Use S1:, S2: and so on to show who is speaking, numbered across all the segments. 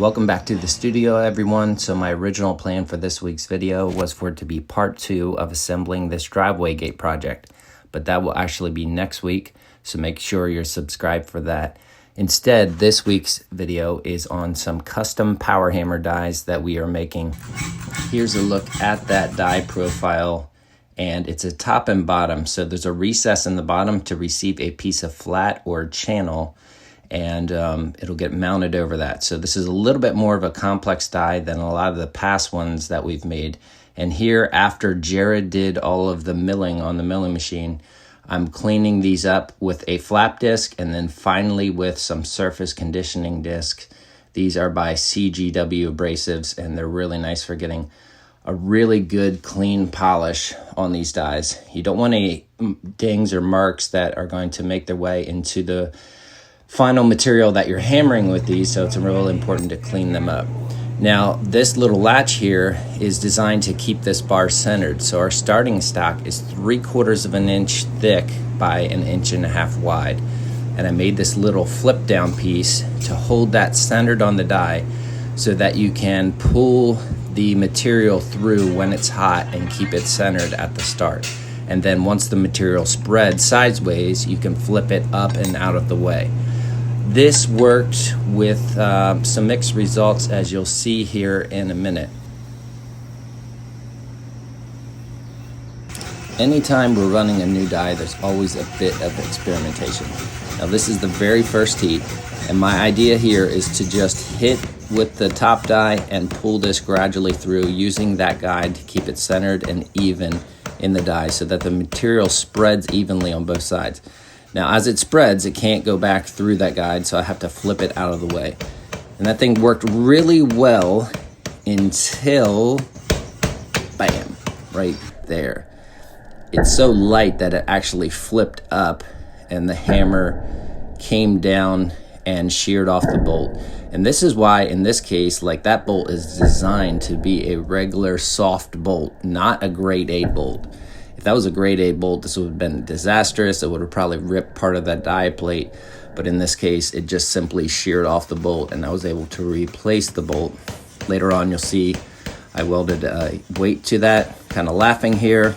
S1: Welcome back to the studio, everyone. So my original plan for this week's video was for it to be part 2 of assembling this driveway gate project, but that will actually be next week, so make sure you're subscribed for that. Instead, this week's video is on some custom power hammer dies that we are making. Here's a look at that die profile, and it's a top and bottom, so there's a recess in the bottom to receive a piece of flat or channel, and it'll get mounted over that. So this is a little bit more of a complex die than a lot of the past ones that we've made. And here, after Jared did all of the milling on the milling machine, I'm cleaning these up with a flap disc and then finally with some surface conditioning discs. These are by CGW Abrasives, and they're really nice for getting a really good clean polish on these dies. You don't want any dings or marks that are going to make their way into the final material that you're hammering with these, so it's really important to clean them up. Now, this little latch here is designed to keep this bar centered. So our starting stock is 3/4 of an inch thick by 1.5 inches wide. And I made this little flip down piece to hold that centered on the die so that you can pull the material through when it's hot and keep it centered at the start. And then once the material spreads sideways, you can flip it up and out of the way. This worked with some mixed results, as you'll see here in a minute. Anytime we're running a new die, there's always a bit of experimentation. Now this is the very first heat, and my idea here is to just hit with the top die and pull this gradually through using that guide to keep it centered and even in the die so that the material spreads evenly on both sides. Now, as it spreads, it can't go back through that guide, so I have to flip it out of the way. And that thing worked really well until, bam, right there. It's so light that it actually flipped up and the hammer came down and sheared off the bolt. And this is why, in this case, like that bolt is designed to be a regular soft bolt, not a grade 8 bolt. If that was a grade 8 bolt, this would have been disastrous. It would have probably ripped part of that die plate. But in this case, it just simply sheared off the bolt, and I was able to replace the bolt. Later on, you'll see I welded a weight to that, kind of laughing here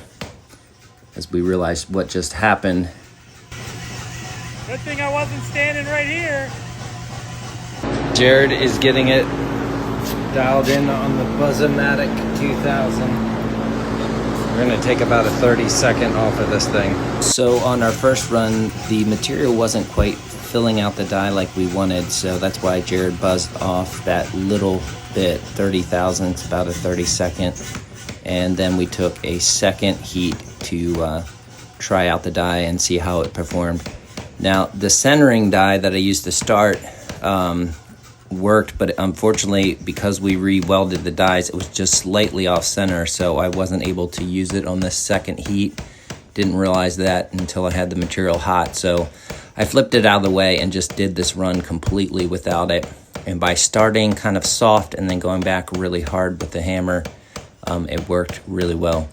S1: as we realized what just happened.
S2: Good thing I wasn't standing right here.
S1: Jared is getting it dialed in on the Buzz-O-Matic 2000. We're gonna take about a 30-second off of this thing. So on our first run, the material wasn't quite filling out the die like we wanted, so that's why Jared buzzed off that little bit, 30 thousandths, about a 30-second. And then we took a second heat to try out the die and see how it performed. Now, the centering die that I used to start worked, but unfortunately, because we re-welded the dies, it was just slightly off center, so I wasn't able to use it on the second heat. Didn't realize that until I had the material hot, so I flipped it out of the way and just did this run completely without it. And by starting kind of soft and then going back really hard with the hammer, it worked really well.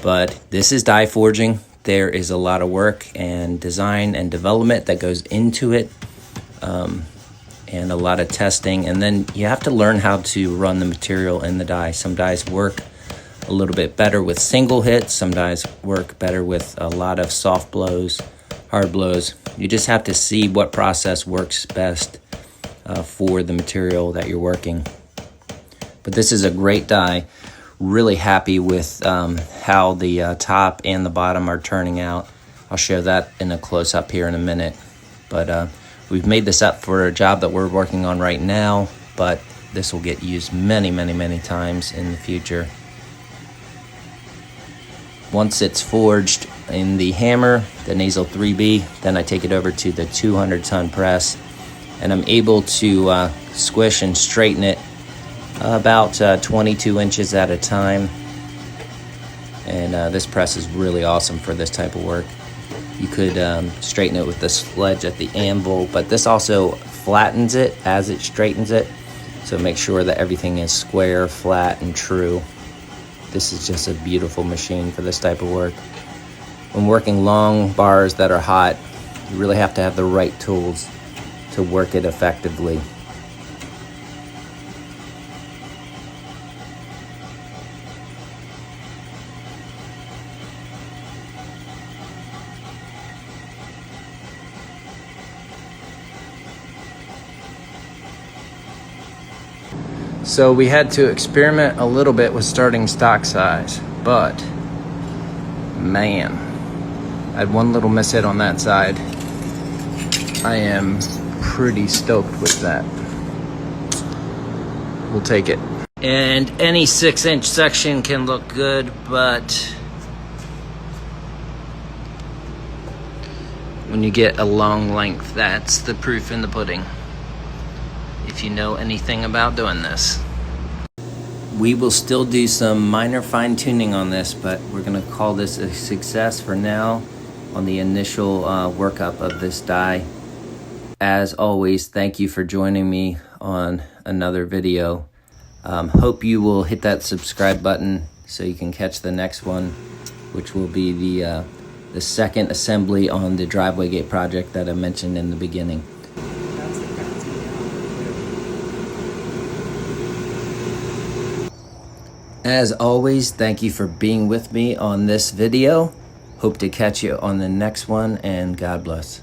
S1: But this is die forging. There is a lot of work and design and development that goes into it. And a lot of testing, and then you have to learn how to run the material in the die. Some dies work a little bit better with single hits, some dies work better with a lot of soft blows, hard blows. You just have to see what process works best for the material that you're working. But this is a great die. Really happy with how the top and the bottom are turning out. I'll show that in a close-up here in a minute. But we've made this up for a job that we're working on right now, but this will get used many, many, many times in the future. Once it's forged in the hammer, the Nasal 3B, then I take it over to the 200-ton press, and I'm able to squish and straighten it about 22 inches at a time. And this press is really awesome for this type of work. You could straighten it with the sledge at the anvil, but this also flattens it as it straightens it. So make sure that everything is square, flat, and true. This is just a beautiful machine for this type of work. When working long bars that are hot, you really have to have the right tools to work it effectively. So we had to experiment a little bit with starting stock size, but man, I had one little mishit on that side. I am pretty stoked with that. We'll take it. And any 6-inch section can look good, but when you get a long length, that's the proof in the pudding. If you know anything about doing this. We will still do some minor fine tuning on this, but we're gonna call this a success for now on the initial workup of this die. As always, thank you for joining me on another video. Hope you will hit that subscribe button so you can catch the next one, which will be the second assembly on the driveway gate project that I mentioned in the beginning. As always, thank you for being with me on this video. Hope to catch you on the next one, and God bless.